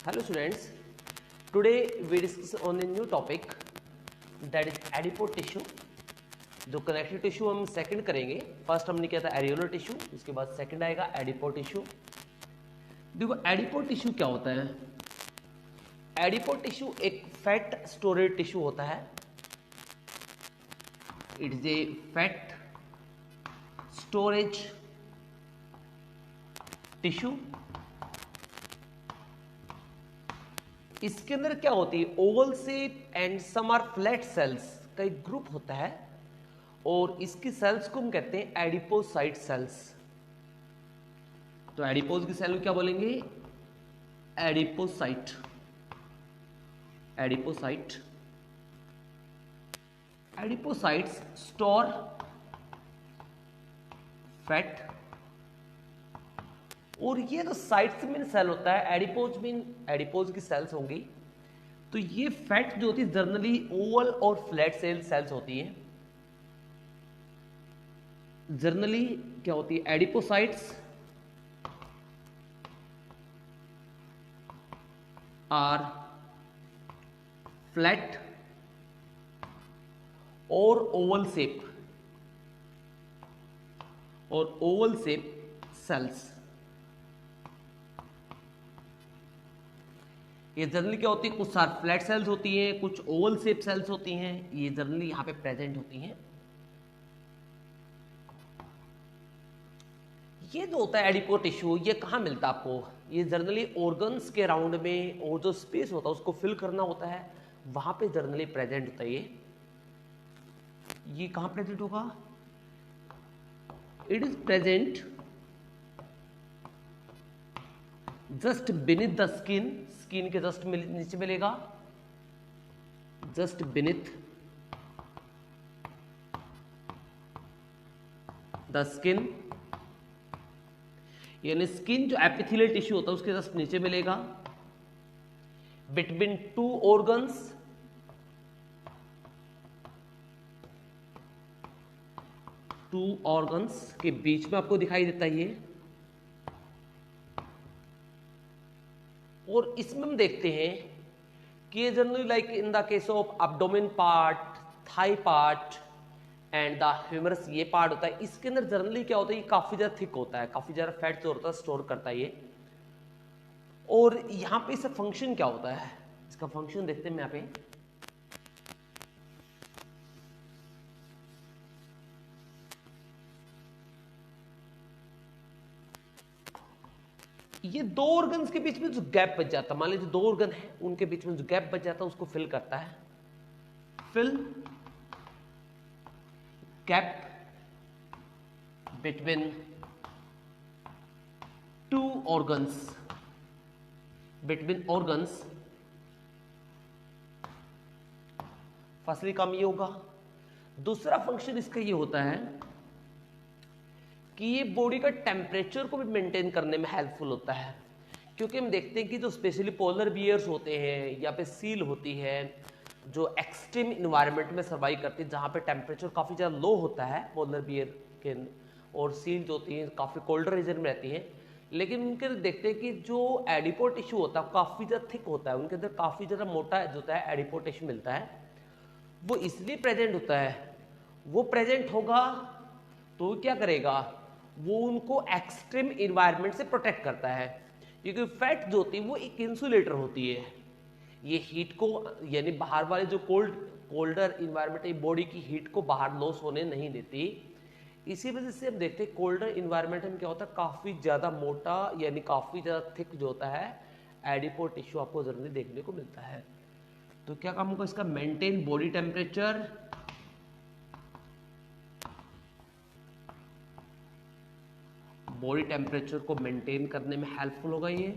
Hello students, today we discuss on a new topic that is adipose tissue. जो connective tissue हम second करेंगे, first हमने किया था एरियोलर टिश्यू, उसके बाद सेकंड आएगा एडिपो टिश्यू। देखो एडिपो टिश्यू क्या होता है। एडिपो टिश्यू एक फैट स्टोरेज टिश्यू होता है। It is a fat storage tissue. इसके अंदर क्या होती है, oval shape and some are flat cells का एक ग्रुप होता है और इसकी सेल्स को हम कहते हैं एडिपोसाइट सेल्स। तो एडिपोज की सेल को क्या बोलेंगे, adipocyte. Adipocyte adipocytes store fat, और ये जो साइट्स में सेल होता है एडिपोज की सेल्स होंगी। तो ये फैट जो होती है जनरली ओवल और फ्लैट सेल्स होती है। जनरली क्या होती है, एडिपोसाइट्स आर फ्लैट और ओवल शेप सेल्स। ये जनरली क्या होती है, कुछ फ्लैट सेल्स होती हैं, कुछ ओवल शेप सेल्स होती हैं, ये जनरली यहां पे प्रेजेंट होती हैं। ये जो होता है एडिपो टिश्यू, ये कहाँ मिलता है आपको, ये जनरली ऑर्गन्स के राउंड में, और जो स्पेस होता है उसको फिल करना होता है, वहां पे जनरली प्रेजेंट होता है। ये कहाँ प्रेजेंट होगा, it is present just beneath the skin. Skin के जस्ट नीचे मिलेगा, जस्ट बिनीथ द स्किन, यानी स्किन जो एपिथेलियल टिश्यू होता है उसके जस्ट नीचे मिलेगा। बिटवीन टू ऑर्गन्स, के बीच में आपको दिखाई देता है ये। और इसमें हम देखते हैं कि ये generally like in the case of abdomen part, thigh part and the humerus, ये पार्ट होता है। इसके अंदर जनरली क्या होता है, ये काफी ज्यादा थिक होता है, काफी ज्यादा फैट जो होता है स्टोर करता है ये। और यहां पे इसका फंक्शन क्या होता है, इसका फंक्शन देखते हैं यहाँ पे। ये दो ऑर्गन्स के बीच में जो गैप बच जाता है, मान लीजिए दो ऑर्गन है, उनके बीच में जो गैप बच जाता है उसको फिल करता है। Fill gap between two organs, firstly काम ये होगा। दूसरा फंक्शन इसका ये होता है कि ये बॉडी का टेम्परेचर को भी मेंटेन करने में हेल्पफुल होता है, क्योंकि हम देखते हैं कि जो स्पेशली पोलर बियर्स होते हैं या पे सील होती है, जो एक्सट्रीम इन्वायरमेंट में सर्वाइव करती है, जहाँ पे टेम्परेचर काफ़ी ज़्यादा लो होता है पोलर बियर के, और सील जो होती हैं काफ़ी कोल्डर रीजन में रहती हैं, लेकिन उनके देखते हैं कि जो एडिपो टिश्यू होता है काफ़ी ज़्यादा थिक होता है, उनके अंदर काफ़ी ज़्यादा मोटा जो होता है एडिपो टिश्यू मिलता है। वो इसलिए प्रेजेंट होता है, वो प्रेजेंट होगा तो क्या करेगा, वो उनको एक्सट्रीम इन्वायरमेंट से प्रोटेक्ट करता है, क्योंकि फैट जो होती है वो एक इंसुलेटर होती है। ये हीट को, यानी बाहर वाले जो कोल्डर इन्वायरमेंट है, बॉडी की हीट को बाहर लॉस होने नहीं देती। इसी वजह से हम देखते हैं कोल्डर इन्वायरमेंट में क्या होता है, काफी ज्यादा मोटा यानी काफी ज्यादा थिक जो होता है एडिपो टिश्यू आपको जरूर देखने को मिलता है। तो क्या काम होगा इसका, maintain body temperature, body temperature को मेंटेन करने में हेल्पफुल होगा ये।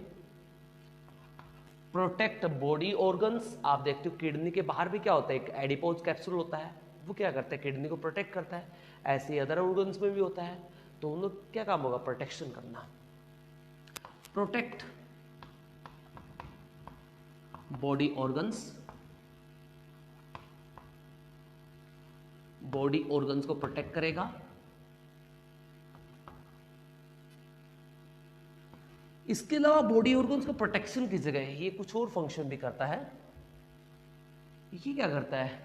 प्रोटेक्ट बॉडी ऑर्गन्स, आप देखते हो किडनी के बाहर भी क्या होता है, एक एडिपोज कैप्सूल होता है, वो क्या करता है, किडनी को प्रोटेक्ट करता है। ऐसे अदर ऑर्गन्स में भी होता है, तो उन लोग क्या काम होगा, प्रोटेक्शन करना। प्रोटेक्ट बॉडी ऑर्गन्स को प्रोटेक्ट करेगा। इसके अलावा बॉडी ऑर्गन्स का प्रोटेक्शन की जगह ये कुछ और फंक्शन भी करता है। ये क्या करता है,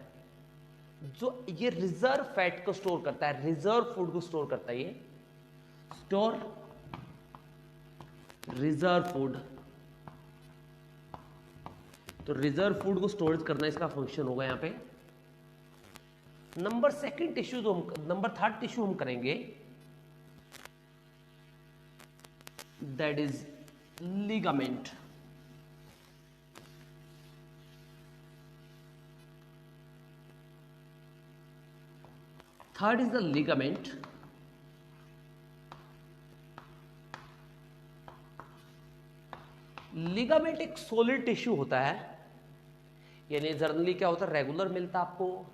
जो ये रिजर्व फैट को स्टोर करता है, रिजर्व फूड को स्टोर करता है, ये स्टोर रिजर्व फूड। तो रिजर्व फूड को स्टोरेज करना इसका फंक्शन होगा यहां पे। नंबर सेकंड टिश्यू जो हम नंबर थर्ड टिश्यू हम करेंगे, that is ligament. Third is the ligament. Ligament एक सॉलिड टिश्यू होता है, यानी जनरली क्या होता है, रेगुलर मिलता है आपको,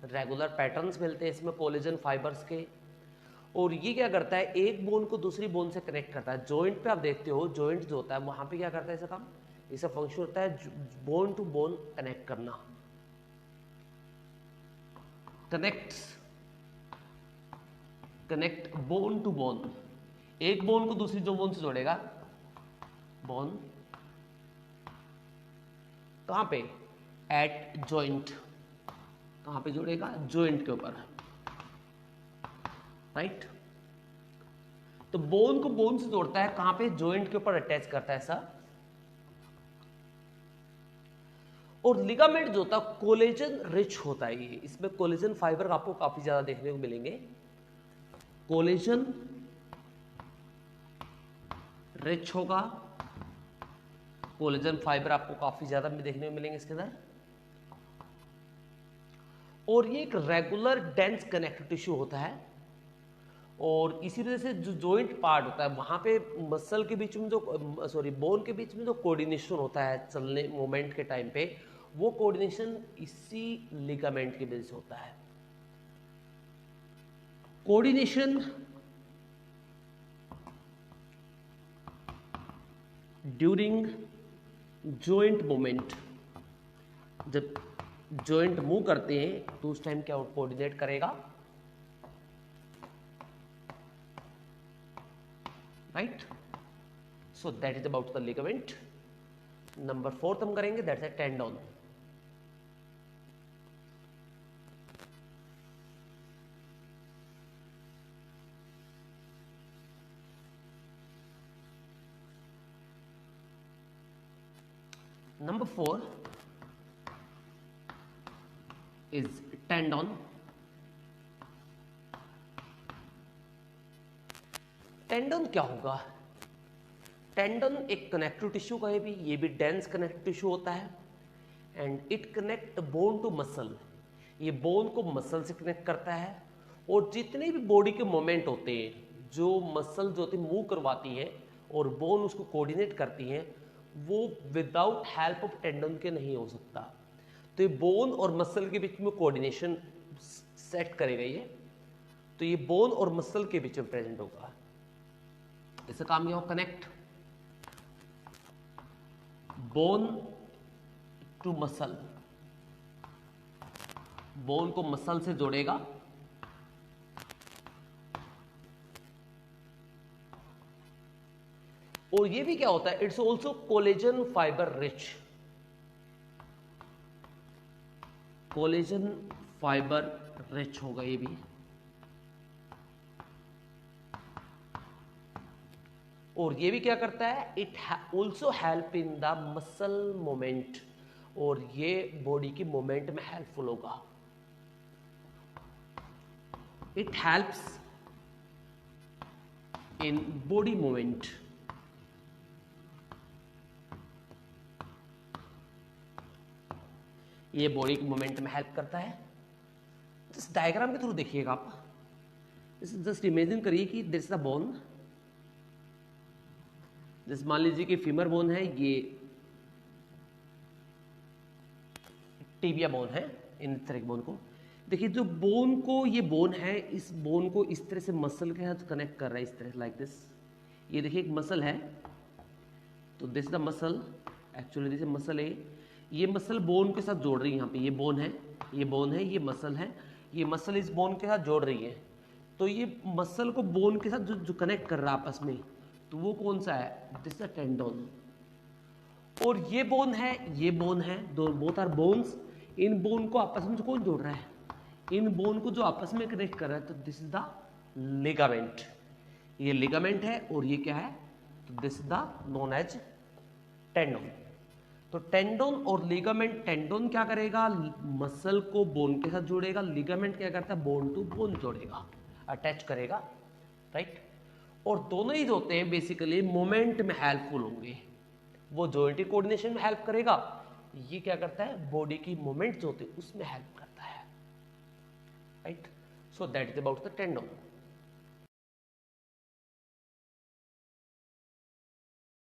रेगुलर पैटर्न्स मिलते हैं इसमें कोलेजन फाइबर्स के। और ये क्या करता है, एक बोन को दूसरी बोन से कनेक्ट करता है। जॉइंट पे आप देखते हो, जॉइंट जो होता है वहां पे क्या करता है, इसका काम, इसका फंक्शन होता है बोन टू बोन कनेक्ट करना, कनेक्ट बोन टू बोन। एक बोन को दूसरी जो बोन से जोड़ेगा, बोन कहां पे, एट जॉइंट। कहां पे जोड़ेगा, जॉइंट के ऊपर, राइट। तो बोन को बोन से जोड़ता है कहां पे, जॉइंट के ऊपर अटैच करता है ऐसा। और लिगामेंट जो होता है कोलेजन रिच होता है, ये इसमें कोलेजन फाइबर आपको काफी ज्यादा देखने को मिलेंगे। कोलेजन रिच होगा, कोलेजन फाइबर आपको काफी ज्यादा देखने को मिलेंगे इसके अंदर। और ये एक रेगुलर डेंस कनेक्टिव टिश्यू होता है। और इसी वजह से जो जॉइंट पार्ट होता है वहां पे मसल के बीच में जो बोन के बीच में जो कोऑर्डिनेशन होता है चलने मूवमेंट के टाइम पे, वो कोऑर्डिनेशन इसी लिगामेंट की वजह से होता है। कोऑर्डिनेशन ड्यूरिंग जॉइंट मूवमेंट, जब जॉइंट मूव करते हैं तो उस टाइम क्या कोऑर्डिनेट करेगा, right. So that is about the ligament. Number fourth हम करेंगे, that's a tendon. Number 4 is tendon. Tendon क्या होगा, टेंडन एक कनेक्टिव टिश्यू का है भी, ये भी डेंस कनेक्टिव टिश्यू होता है। And it connect bone to muscle, ये बोन को मसल से कनेक्ट करता है। और जितने भी बॉडी के मोमेंट होते हैं, जो मसल जो होती है मूव करवाती है और बोन उसको कोऑर्डिनेट करती हैं, वो विदाउट हेल्प ऑफ टेंडन के नहीं हो सकता। तो ये बोन और मसल के बीच में कोऑर्डिनेशन सेट करेगा ये, तो ये बोन और मसल के बीच में प्रेजेंट होगा। इसका काम क्या हो, connect bone to muscle, bone को मसल से जोड़ेगा। और ये भी क्या होता है, it's also collagen fibre rich, collagen fibre rich होगा ये भी। और ये भी क्या करता है, it also help in the muscle moment, और ये बॉडी की मोमेंट में हेल्पफुल होगा। It helps in body movement. ये बॉडी के मूवमेंट में हेल्प करता है। जस्ट डायग्राम के थ्रू देखिएगा आप, जस्ट इमेजिन करिए कि दिस इज द बोन, जैसे मान लीजिए कि फीमर बोन है, ये टिबिया बोन है, इन तरह के बोन को देखिए। जो बोन को, ये बोन है, इस बोन को इस तरह से मसल के साथ कनेक्ट कर रहा है, इस तरह लाइक दिस। ये देखिए एक मसल है, तो this the muscle, actually this muscle है। ये मसल बोन के साथ जोड़ रही है, यहाँ पे ये बोन है, ये बोन है, ये मसल है, ये मसल इस बोन के साथ जोड़ रही है। तो ये मसल को बोन के साथ जो कनेक्ट कर रहा है आपस में, तो वो कौन सा है, दिस इज टेंडन। और ये बोन है, ये बोन है, दो बोथ आर बोन्स। इन बोन को आपस में कौन जोड़ रहा है, इन बोन को जो आपस में कनेक्ट कर रहा है, तो दिस इज द लिगामेंट। ये लिगामेंट है और ये क्या है, तो this is the known as tendon. तो टेंडन और लिगामेंट, टेंडन क्या करेगा, मसल को बोन के साथ जोड़ेगा, लिगामेंट क्या करता है, बोन टू बोन जोड़ेगा, अटैच करेगा, राइट। और दोनों ही जो होते हैं बेसिकली मूवमेंट में हेल्पफुल होंगे। वो जॉइंट कोऑर्डिनेशन में हेल्प करेगा, ये क्या करता है, बॉडी की मूवमेंट जो होती है उसमें हेल्प करता है, right. So that is about the tendon.